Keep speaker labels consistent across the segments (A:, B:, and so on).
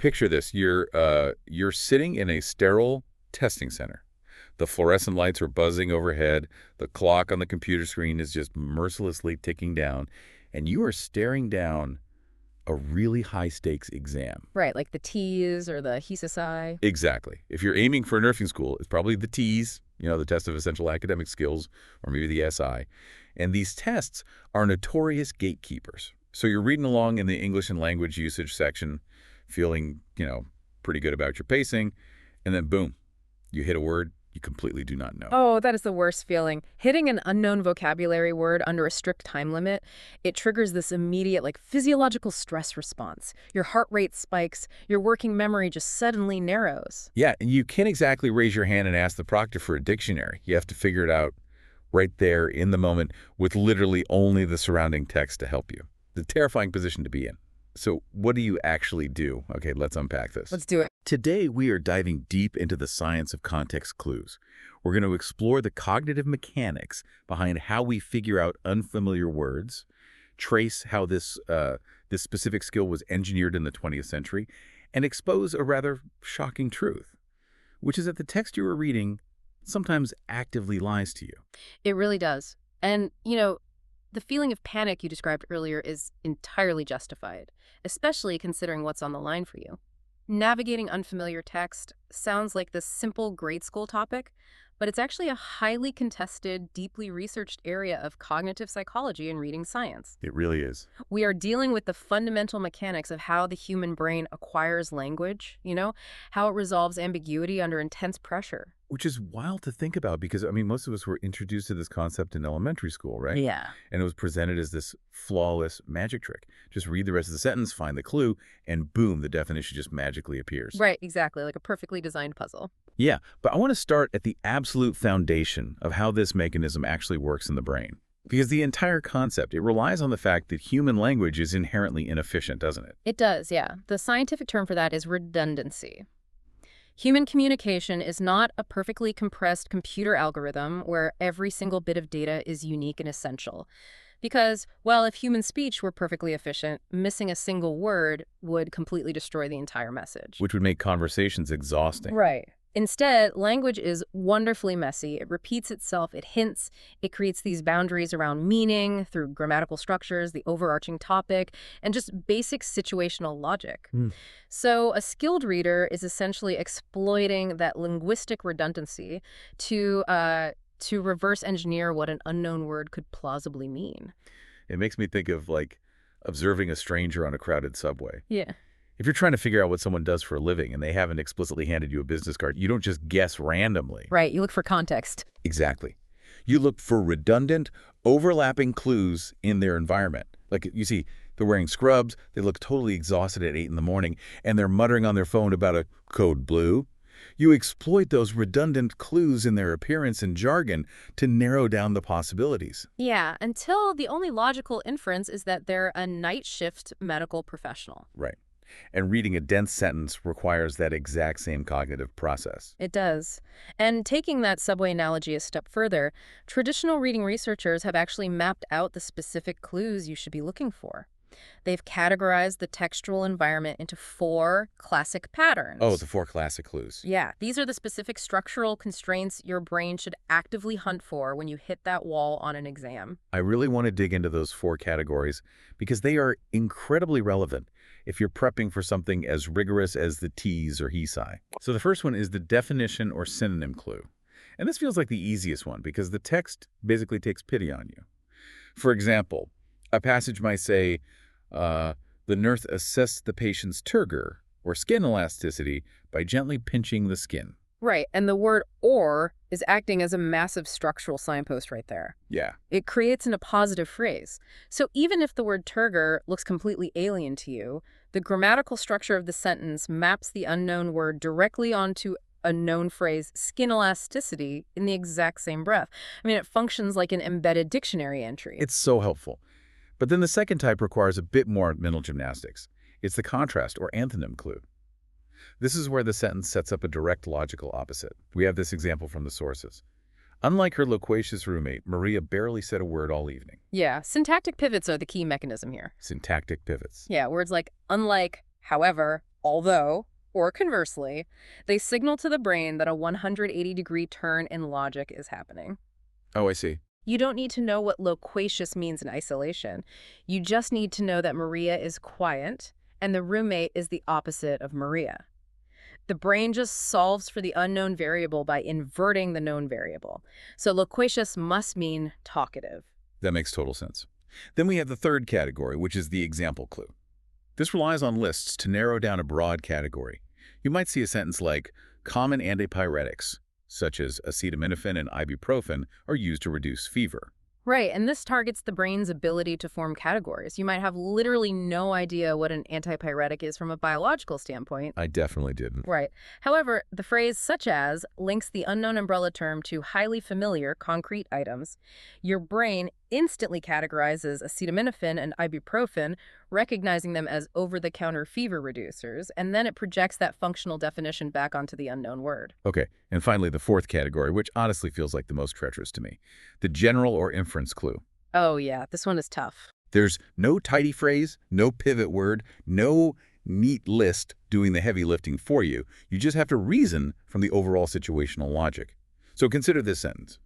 A: picture this. You're sitting in a sterile testing center. The fluorescent lights are buzzing overhead. The clock on the computer screen is just mercilessly ticking down. And you are staring down a really high-stakes exam.
B: Right, like the TEAS or the HESI.
A: Exactly. If you're aiming for a nursing school, it's probably the TEAS, the Test of Essential Academic Skills, or maybe the SI. And these tests are notorious gatekeepers. So you're reading along in the English and language usage section, feeling, pretty good about your pacing, and then boom, you hit a word you completely do not know.
B: Oh, that is the worst feeling. Hitting an unknown vocabulary word under a strict time limit, it triggers this immediate, physiological stress response. Your heart rate spikes, your working memory just suddenly narrows.
A: Yeah, and you can't exactly raise your hand and ask the proctor for a dictionary. You have to figure it out right there in the moment with literally only the surrounding text to help you. The terrifying position to be in. So what do you actually do? Okay, let's unpack this.
B: Let's do it.
A: Today, we are diving deep into the science of context clues. We're going to explore the cognitive mechanics behind how we figure out unfamiliar words, trace how this specific skill was engineered in the 20th century, and expose a rather shocking truth, which is that the text you are reading sometimes actively lies to you.
B: It really does. And, the feeling of panic you described earlier is entirely justified, especially considering what's on the line for you. Navigating unfamiliar text sounds like this simple grade school topic, but it's actually a highly contested, deeply researched area of cognitive psychology and reading science.
A: It really is.
B: We are dealing with the fundamental mechanics of how the human brain acquires language, how it resolves ambiguity under intense pressure.
A: Which is wild to think about because, most of us were introduced to this concept in elementary school, right?
B: Yeah.
A: And it was presented as this flawless magic trick. Just read the rest of the sentence, find the clue, and boom, the definition just magically appears.
B: Right, exactly, like a perfectly designed puzzle.
A: Yeah, but I want to start at the absolute foundation of how this mechanism actually works in the brain. Because the entire concept, it relies on the fact that human language is inherently inefficient, doesn't it?
B: It does, yeah. The scientific term for that is redundancy. Human communication is not a perfectly compressed computer algorithm where every single bit of data is unique and essential. Because, well, if human speech were perfectly efficient, missing a single word would completely destroy the entire message.
A: Which would make conversations exhausting.
B: Right. Instead, language is wonderfully messy. It repeats itself, it hints, it creates these boundaries around meaning through grammatical structures, the overarching topic, and just basic situational logic. So a skilled reader is essentially exploiting that linguistic redundancy to reverse engineer what an unknown word could plausibly mean.
A: It makes me think of, observing a stranger on a crowded subway.
B: Yeah.
A: If you're trying to figure out what someone does for a living and they haven't explicitly handed you a business card, you don't just guess randomly.
B: Right, you look for context.
A: Exactly. You look for redundant, overlapping clues in their environment. Like, you see, they're wearing scrubs, they look totally exhausted at 8 in the morning, and they're muttering on their phone about a code blue. You exploit those redundant clues in their appearance and jargon to narrow down the possibilities.
B: Yeah, until the only logical inference is that they're a night shift medical professional.
A: Right. And reading a dense sentence requires that exact same cognitive process.
B: It does. And taking that subway analogy a step further, traditional reading researchers have actually mapped out the specific clues you should be looking for. They've categorized the textual environment into 4 classic patterns.
A: Oh, the 4 classic clues.
B: Yeah, these are the specific structural constraints your brain should actively hunt for when you hit that wall on an exam.
A: I really want to dig into those 4 categories because they are incredibly relevant if you're prepping for something as rigorous as the TEAS or HESI. So the first one is the definition or synonym clue. And this feels like the easiest one because the text basically takes pity on you. For example, a passage might say, the nurse assessed the patient's turgor, or skin elasticity, by gently pinching the skin.
B: Right, and the word "or" is acting as a massive structural signpost right there.
A: Yeah.
B: It creates an appositive phrase. So even if the word turgor looks completely alien to you, the grammatical structure of the sentence maps the unknown word directly onto a known phrase, skin elasticity, in the exact same breath. It functions like an embedded dictionary entry.
A: It's so helpful. But then the second type requires a bit more mental gymnastics. It's the contrast or antonym clue. This is where the sentence sets up a direct logical opposite. We have this example from the sources. Unlike her loquacious roommate, Maria barely said a word all evening.
B: Yeah, syntactic pivots are the key mechanism here.
A: Syntactic pivots.
B: Yeah, words like unlike, however, Although, or conversely, they signal to the brain that a 180-degree turn in logic is happening.
A: Oh, I see.
B: You don't need to know what loquacious means in isolation. You just need to know that Maria is quiet and the roommate is the opposite of Maria. The brain just solves for the unknown variable by inverting the known variable. So loquacious must mean talkative.
A: That makes total sense. Then we have the third category, which is the example clue. This relies on lists to narrow down a broad category. You might see a sentence like, common antipyretics, such as acetaminophen and ibuprofen, are used to reduce fever.
B: Right, and this targets the brain's ability to form categories. You might have literally no idea what an antipyretic is from a biological standpoint.
A: I definitely didn't.
B: Right. However, the phrase such as links the unknown umbrella term to highly familiar concrete items. Your brain instantly categorizes acetaminophen and ibuprofen, recognizing them as over-the-counter fever reducers, and then it projects that functional definition back onto the unknown word.
A: Okay, and finally the fourth category, which honestly feels like the most treacherous to me, the general or inference clue.
B: Oh yeah, this one is tough.
A: There's no tidy phrase, no pivot word, no neat list doing the heavy lifting for you. You just have to reason from the overall situational logic. So consider this sentence.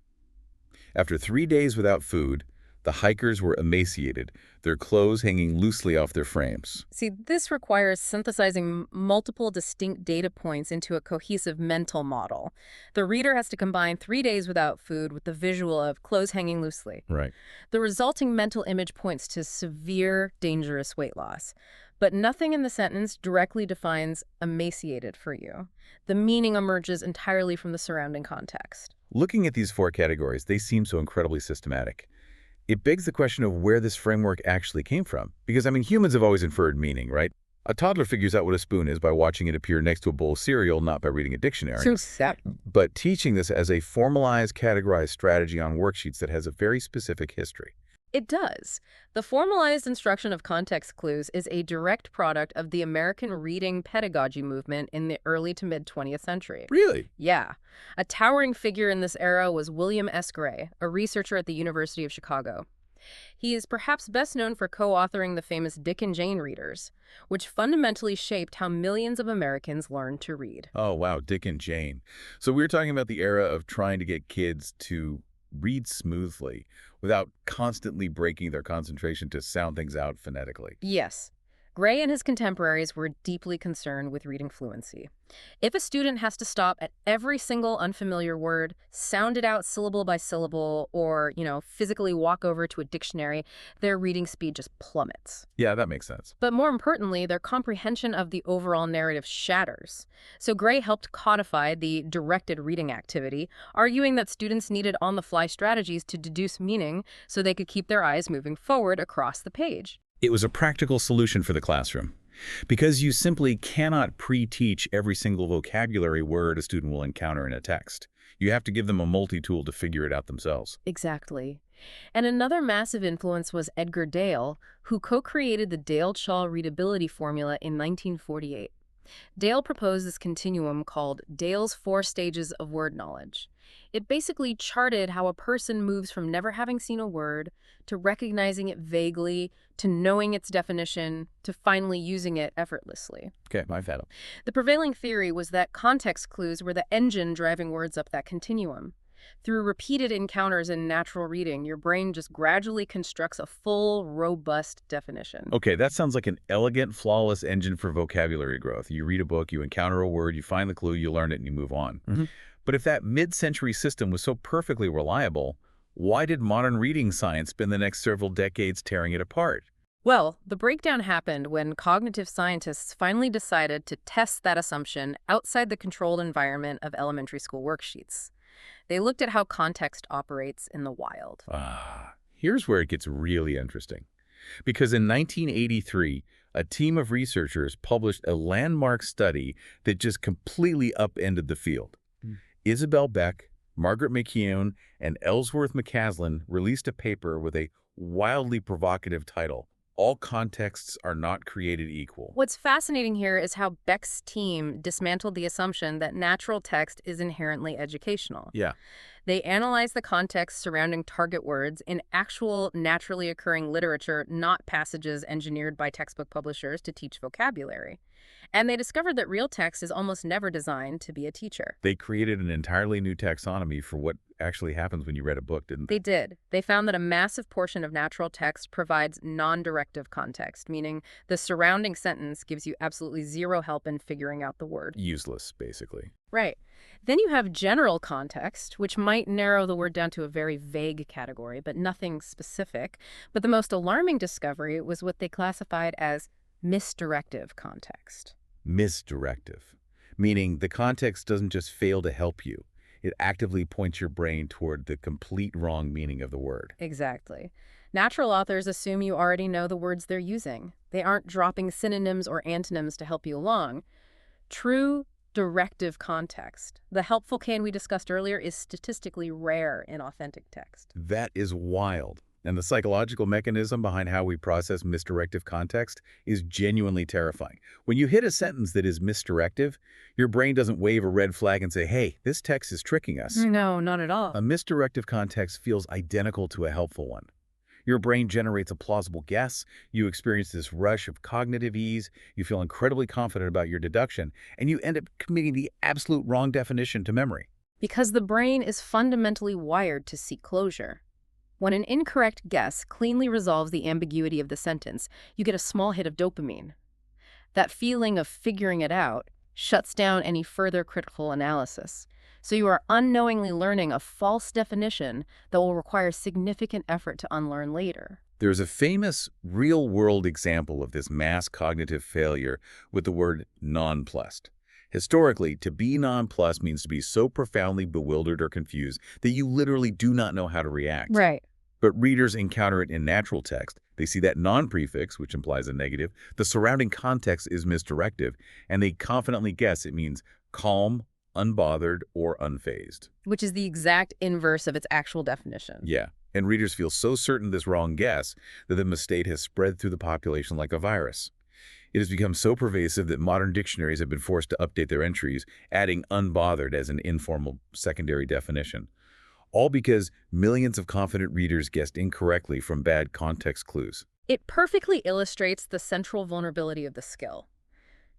A: After 3 days without food, the hikers were emaciated, their clothes hanging loosely off their frames.
B: See, this requires synthesizing multiple distinct data points into a cohesive mental model. The reader has to combine 3 days without food with the visual of clothes hanging loosely.
A: Right.
B: The resulting mental image points to severe, dangerous weight loss. But nothing in the sentence directly defines emaciated for you. The meaning emerges entirely from the surrounding context.
A: Looking at these four categories, they seem so incredibly systematic. It begs the question of where this framework actually came from. Because, humans have always inferred meaning, right? A toddler figures out what a spoon is by watching it appear next to a bowl of cereal, not by reading a dictionary. But teaching this as a formalized, categorized strategy on worksheets that has a very specific history.
B: It does. The formalized instruction of context clues is a direct product of the American reading pedagogy movement in the early to mid-20th century.
A: Really?
B: Yeah. A towering figure in this era was William S. Gray, a researcher at the University of Chicago. He is perhaps best known for co-authoring the famous Dick and Jane readers, which fundamentally shaped how millions of Americans learned to read.
A: Oh, wow, Dick and Jane. So we're talking about the era of trying to get kids to read smoothly without constantly breaking their concentration to sound things out phonetically.
B: Yes. Gray and his contemporaries were deeply concerned with reading fluency. If a student has to stop at every single unfamiliar word, sound it out syllable by syllable, or, physically walk over to a dictionary, their reading speed just plummets.
A: Yeah, that makes sense.
B: But more importantly, their comprehension of the overall narrative shatters. So Gray helped codify the directed reading activity, arguing that students needed on-the-fly strategies to deduce meaning so they could keep their eyes moving forward across the page.
A: It was a practical solution for the classroom, because you simply cannot pre-teach every single vocabulary word a student will encounter in a text. You have to give them a multi-tool to figure it out themselves.
B: Exactly. And another massive influence was Edgar Dale, who co-created the Dale-Shaw readability formula in 1948. Dale proposed this continuum called Dale's 4 stages of word knowledge. It basically charted how a person moves from never having seen a word to recognizing it vaguely, to knowing its definition, to finally using it effortlessly.
A: Okay, I've had them.
B: The prevailing theory was that context clues were the engine driving words up that continuum. Through repeated encounters in natural reading, your brain just gradually constructs a full, robust definition.
A: Okay, that sounds like an elegant, flawless engine for vocabulary growth. You read a book, you encounter a word, you find the clue, you learn it, and you move on. But if that mid-century system was so perfectly reliable, why did modern reading science spend the next several decades tearing it apart?
B: Well, the breakdown happened when cognitive scientists finally decided to test that assumption outside the controlled environment of elementary school worksheets. They looked at how context operates in the wild.
A: Here's where it gets really interesting. Because in 1983, a team of researchers published a landmark study that just completely upended the field. Isabel Beck, Margaret McKeown, and Ellsworth McCaslin released a paper with a wildly provocative title, All Contexts Are Not Created Equal.
B: What's fascinating here is how Beck's team dismantled the assumption that natural text is inherently educational.
A: Yeah.
B: They analyzed the context surrounding target words in actual naturally occurring literature, not passages engineered by textbook publishers to teach vocabulary. And they discovered that real text is almost never designed to be a teacher.
A: They created an entirely new taxonomy for what actually happens when you read a book, didn't they?
B: They did. They found that a massive portion of natural text provides non-directive context, meaning the surrounding sentence gives you absolutely zero help in figuring out the word.
A: Useless, basically.
B: Right. Then you have general context, which might narrow the word down to a very vague category, but nothing specific. But the most alarming discovery was what they classified as misdirective context.
A: Misdirective, meaning the context doesn't just fail to help you. It actively points your brain toward the complete wrong meaning of the word.
B: Exactly. Natural authors assume you already know the words they're using. They aren't dropping synonyms or antonyms to help you along. True directive context, the helpful can we discussed earlier, is statistically rare in authentic text.
A: That is wild. And the psychological mechanism behind how we process misdirective context is genuinely terrifying. When you hit a sentence that is misdirective, your brain doesn't wave a red flag and say, hey, this text is tricking us.
B: No, not at all.
A: A misdirective context feels identical to a helpful one. Your brain generates a plausible guess, you experience this rush of cognitive ease, you feel incredibly confident about your deduction, and you end up committing the absolute wrong definition to memory.
B: Because the brain is fundamentally wired to seek closure. When an incorrect guess cleanly resolves the ambiguity of the sentence, you get a small hit of dopamine. That feeling of figuring it out shuts down any further critical analysis. So you are unknowingly learning a false definition that will require significant effort to unlearn later.
A: There's a famous real-world example of this mass cognitive failure with the word nonplussed. Historically, to be nonplussed means to be so profoundly bewildered or confused that you literally do not know how to react.
B: Right.
A: But readers encounter it in natural text. They see that non-prefix, which implies a negative, the surrounding context is misdirective, and they confidently guess it means calm, unbothered, or unfazed.
B: Which is the exact inverse of its actual definition.
A: Yeah, and readers feel so certain this wrong guess that the mistake has spread through the population like a virus. It has become so pervasive that modern dictionaries have been forced to update their entries, adding unbothered as an informal secondary definition. All because millions of confident readers guessed incorrectly from bad context clues.
B: It perfectly illustrates the central vulnerability of the skill.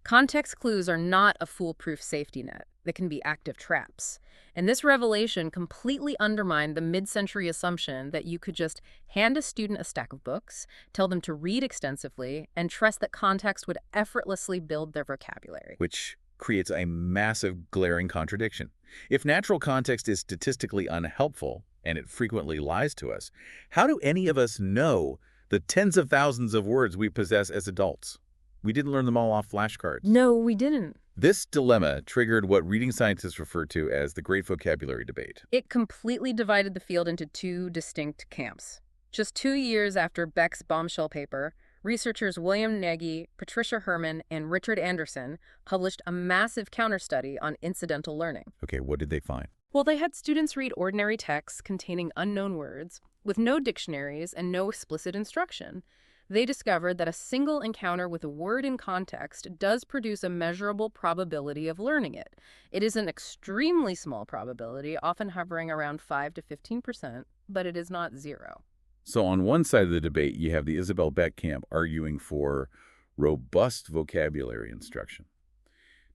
B: Context clues are not a foolproof safety net. They can be active traps. And this revelation completely undermined the mid-century assumption that you could just hand a student a stack of books, tell them to read extensively, and trust that context would effortlessly build their vocabulary.
A: Which creates a massive, glaring contradiction. If natural context is statistically unhelpful, and it frequently lies to us, how do any of us know the tens of thousands of words we possess as adults? We didn't learn them all off flashcards.
B: No, we didn't.
A: This dilemma triggered what reading scientists refer to as the Great Vocabulary Debate.
B: It completely divided the field into two distinct camps. Just 2 years after Beck's bombshell paper, researchers William Nagy, Patricia Herman, and Richard Anderson published a massive counter-study on incidental learning.
A: Okay, what did they find?
B: Well, they had students read ordinary texts containing unknown words, with no dictionaries and no explicit instruction. They discovered that a single encounter with a word in context does produce a measurable probability of learning it. It is an extremely small probability, often hovering around 5 to 15%, but it is not zero.
A: So on one side of the debate, you have the Isabel Beck camp arguing for robust vocabulary instruction.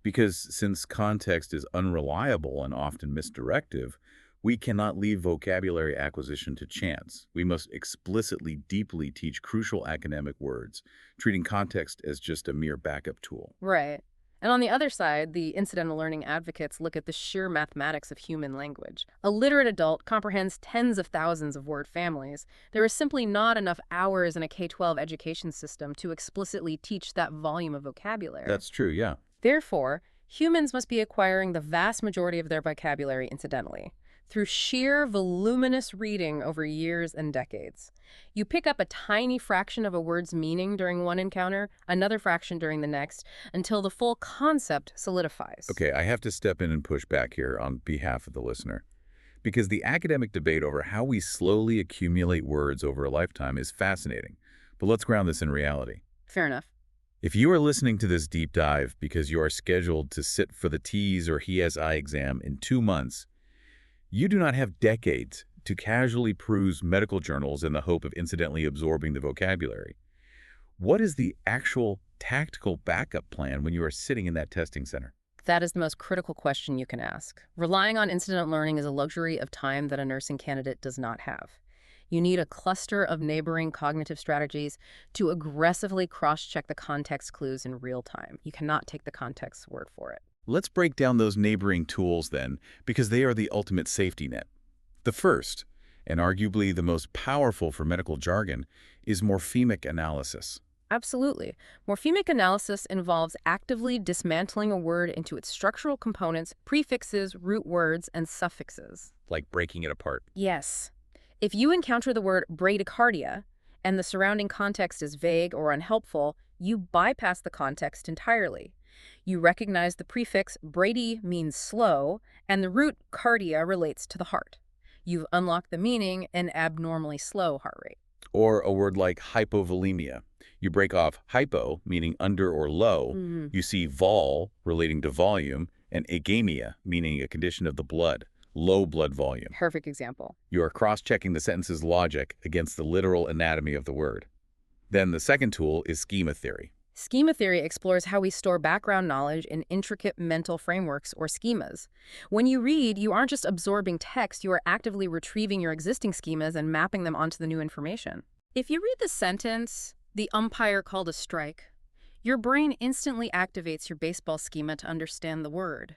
A: Because since context is unreliable and often misdirective, we cannot leave vocabulary acquisition to chance. We must explicitly, deeply teach crucial academic words, treating context as just a mere backup tool.
B: Right. And on the other side, the incidental learning advocates look at the sheer mathematics of human language. A literate adult comprehends tens of thousands of word families. There is simply not enough hours in a K-12 education system to explicitly teach that volume of vocabulary.
A: That's true, yeah.
B: Therefore, humans must be acquiring the vast majority of their vocabulary incidentally, through sheer voluminous reading over years and decades. You pick up a tiny fraction of a word's meaning during one encounter, another fraction during the next, until the full concept solidifies.
A: Okay, I have to step in and push back here on behalf of the listener. Because the academic debate over how we slowly accumulate words over a lifetime is fascinating. But let's ground this in reality.
B: Fair enough.
A: If you are listening to this deep dive because you are scheduled to sit for the TEAS or HESI exam in 2 months, you do not have decades to casually peruse medical journals in the hope of incidentally absorbing the vocabulary. What is the actual tactical backup plan when you are sitting in that testing center?
B: That is the most critical question you can ask. Relying on incident learning is a luxury of time that a nursing candidate does not have. You need a cluster of neighboring cognitive strategies to aggressively cross-check the context clues in real time. You cannot take the context word for it.
A: Let's break down those neighboring tools then, because they are the ultimate safety net. The first, and arguably the most powerful for medical jargon, is morphemic analysis.
B: Absolutely. Morphemic analysis involves actively dismantling a word into its structural components, prefixes, root words, and suffixes.
A: Like breaking it apart.
B: Yes. If you encounter the word bradycardia and the surrounding context is vague or unhelpful, you bypass the context entirely. You recognize the prefix brady means slow, and the root cardia relates to the heart. You've unlocked the meaning an abnormally slow heart rate.
A: Or a word like hypovolemia. You break off hypo, meaning under or low. You see vol, relating to volume, and agemia, meaning a condition of the blood, low blood volume.
B: Perfect example.
A: You are cross-checking the sentence's logic against the literal anatomy of the word. Then the second tool is schema theory.
B: Schema theory explores how we store background knowledge in intricate mental frameworks or schemas. When you read, you aren't just absorbing text, you are actively retrieving your existing schemas and mapping them onto the new information. If you read the sentence, "The umpire called a strike," your brain instantly activates your baseball schema to understand the word.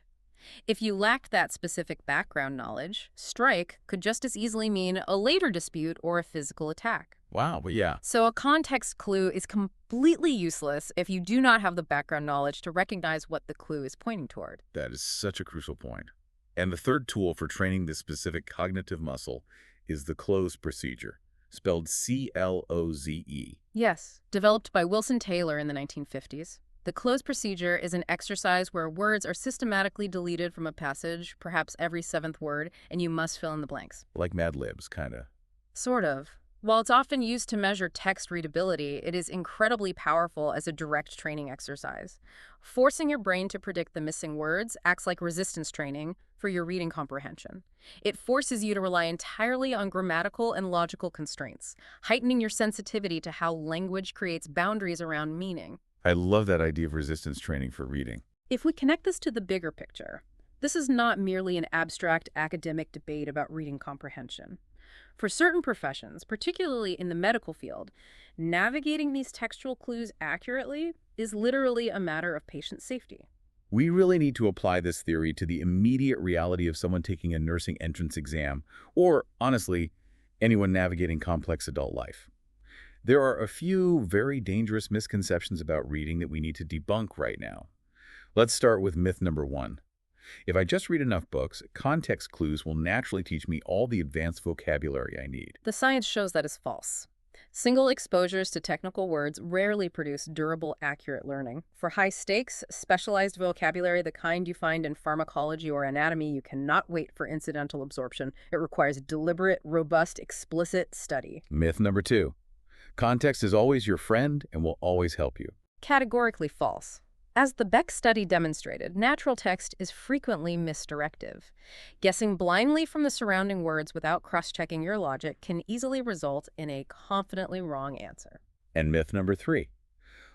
B: If you lacked that specific background knowledge, strike could just as easily mean a later dispute or a physical attack.
A: Wow, but yeah.
B: So a context clue is completely useless if you do not have the background knowledge to recognize what the clue is pointing toward.
A: That is such a crucial point. And the third tool for training this specific cognitive muscle is the close procedure, spelled CLOZE.
B: Yes, developed by Wilson Taylor in the 1950s. The close procedure is an exercise where words are systematically deleted from a passage, perhaps every seventh word, and you must fill in the blanks.
A: Like Mad Libs, kinda.
B: Sort of. While it's often used to measure text readability, it is incredibly powerful as a direct training exercise. Forcing your brain to predict the missing words acts like resistance training for your reading comprehension. It forces you to rely entirely on grammatical and logical constraints, heightening your sensitivity to how language creates boundaries around meaning.
A: I love that idea of resistance training for reading.
B: If we connect this to the bigger picture, this is not merely an abstract academic debate about reading comprehension. For certain professions, particularly in the medical field, navigating these textual clues accurately is literally a matter of patient safety.
A: We really need to apply this theory to the immediate reality of someone taking a nursing entrance exam, or, honestly, anyone navigating complex adult life. There are a few very dangerous misconceptions about reading that we need to debunk right now. Let's start with myth number 1. If I just read enough books, context clues will naturally teach me all the advanced vocabulary I need.
B: The science shows that is false. Single exposures to technical words rarely produce durable, accurate learning. For high stakes, specialized vocabulary, the kind you find in pharmacology or anatomy, you cannot wait for incidental absorption. It requires deliberate, robust, explicit study.
A: Myth number 2. Context is always your friend and will always help you.
B: Categorically false. As the Beck study demonstrated, natural text is frequently misdirective. Guessing blindly from the surrounding words without cross-checking your logic can easily result in a confidently wrong answer.
A: And myth number 3.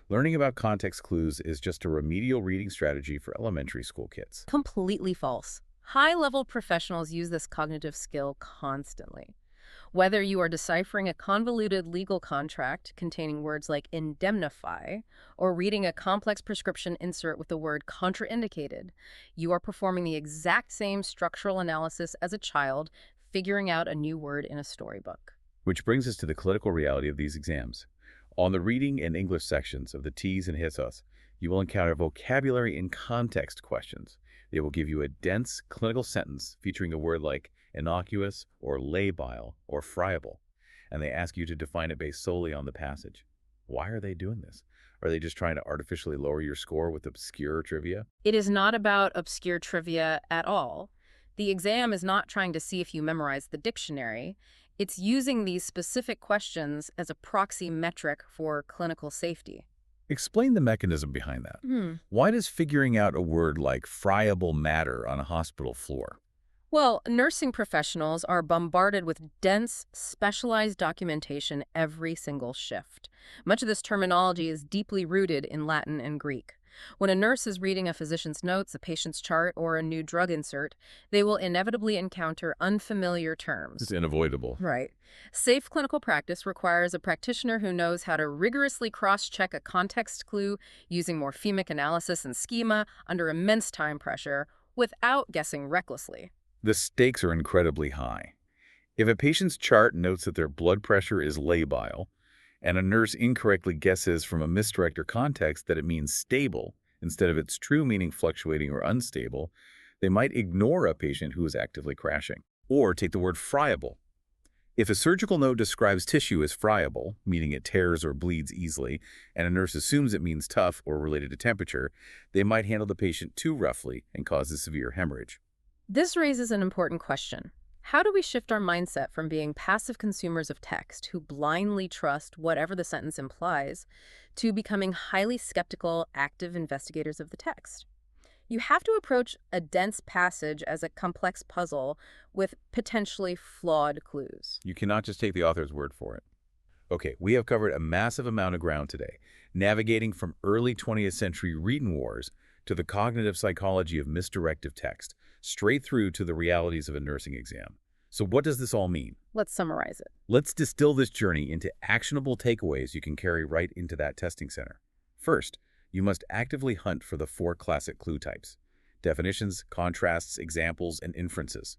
A: Learning about context clues is just a remedial reading strategy for elementary school kids.
B: Completely false. High-level professionals use this cognitive skill constantly. Whether you are deciphering a convoluted legal contract containing words like indemnify or reading a complex prescription insert with the word contraindicated, you are performing the exact same structural analysis as a child figuring out a new word in a storybook.
A: Which brings us to the clinical reality of these exams. On the reading and English sections of the TEAS and HESI, you will encounter vocabulary and context questions. They will give you a dense clinical sentence featuring a word like innocuous or labile or friable, and they ask you to define it based solely on the passage. Why are they doing this? Are they just trying to artificially lower your score with obscure trivia?
B: It is not about obscure trivia at all. The exam is not trying to see if you memorize the dictionary. It's using these specific questions as a proxy metric for clinical safety.
A: Explain the mechanism behind that. Why does figuring out a word like friable matter on a hospital floor?
B: Well, nursing professionals are bombarded with dense, specialized documentation every single shift. Much of this terminology is deeply rooted in Latin and Greek. When a nurse is reading a physician's notes, a patient's chart, or a new drug insert, they will inevitably encounter unfamiliar
A: It's
B: terms.
A: unavoidable.
B: Right. Safe clinical practice requires a practitioner who knows how to rigorously cross-check a context clue using morphemic analysis and schema under immense time pressure without guessing recklessly.
A: The stakes are incredibly high. If a patient's chart notes that their blood pressure is labile, and a nurse incorrectly guesses from a misdirect or context that it means stable instead of its true meaning fluctuating or unstable, they might ignore a patient who is actively crashing. Or take the word friable. If a surgical note describes tissue as friable, meaning it tears or bleeds easily, and a nurse assumes it means tough or related to temperature, they might handle the patient too roughly and cause a severe hemorrhage.
B: This raises an important question. How do we shift our mindset from being passive consumers of text who blindly trust whatever the sentence implies to becoming highly skeptical, active investigators of the text? You have to approach a dense passage as a complex puzzle with potentially flawed clues.
A: You cannot just take the author's word for it. Okay, we have covered a massive amount of ground today, navigating from early 20th century reading wars to the cognitive psychology of misdirective text, straight through to the realities of a nursing exam. So what does this all mean?
B: Let's summarize it.
A: Let's distill this journey into actionable takeaways you can carry right into that testing center. First, you must actively hunt for the 4 classic clue types: definitions, contrasts, examples, and inferences.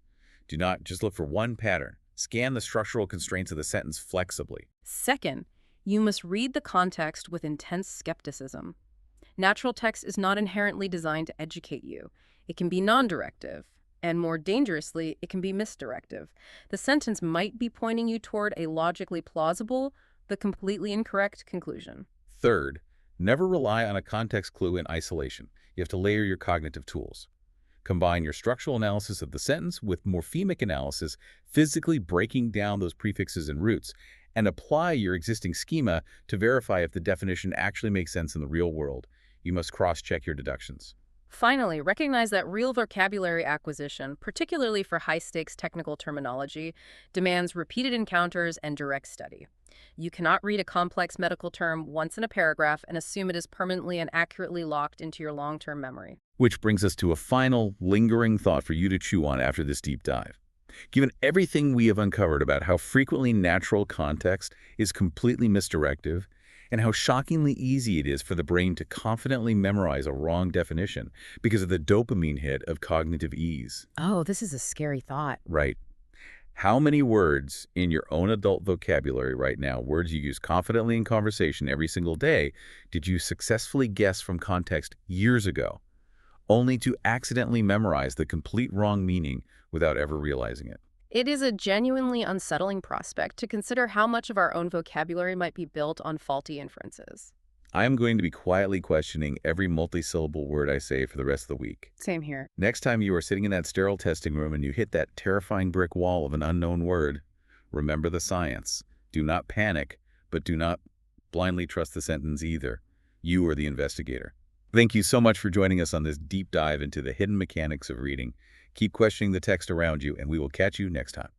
A: Do not just look for one pattern. Scan the structural constraints of the sentence flexibly.
B: Second, you must read the context with intense skepticism. Natural text is not inherently designed to educate you. It can be non-directive, and more dangerously, it can be misdirective. The sentence might be pointing you toward a logically plausible but completely incorrect conclusion.
A: Third, never rely on a context clue in isolation. You have to layer your cognitive tools. Combine your structural analysis of the sentence with morphemic analysis, physically breaking down those prefixes and roots, and apply your existing schema to verify if the definition actually makes sense in the real world. You must cross-check your deductions.
B: Finally, recognize that real vocabulary acquisition, particularly for high-stakes technical terminology, demands repeated encounters and direct study. You cannot read a complex medical term once in a paragraph and assume it is permanently and accurately locked into your long-term memory.
A: Which brings us to a final, lingering thought for you to chew on after this deep dive. Given everything we have uncovered about how frequently natural context is completely misdirective, and how shockingly easy it is for the brain to confidently memorize a wrong definition because of the dopamine hit of cognitive ease.
B: Oh, this is a scary thought.
A: Right. How many words in your own adult vocabulary right now, words you use confidently in conversation every single day, did you successfully guess from context years ago, only to accidentally memorize the complete wrong meaning without ever realizing it?
B: It is a genuinely unsettling prospect to consider how much of our own vocabulary might be built on faulty inferences.
A: I am going to be quietly questioning every multisyllable word I say for the rest of the week.
B: Same here.
A: Next time you are sitting in that sterile testing room and you hit that terrifying brick wall of an unknown word, remember the science. Do not panic, but do not blindly trust the sentence either. You are the investigator. Thank you so much for joining us on this deep dive into the hidden mechanics of reading. Keep questioning the text around you, and we will catch you next time.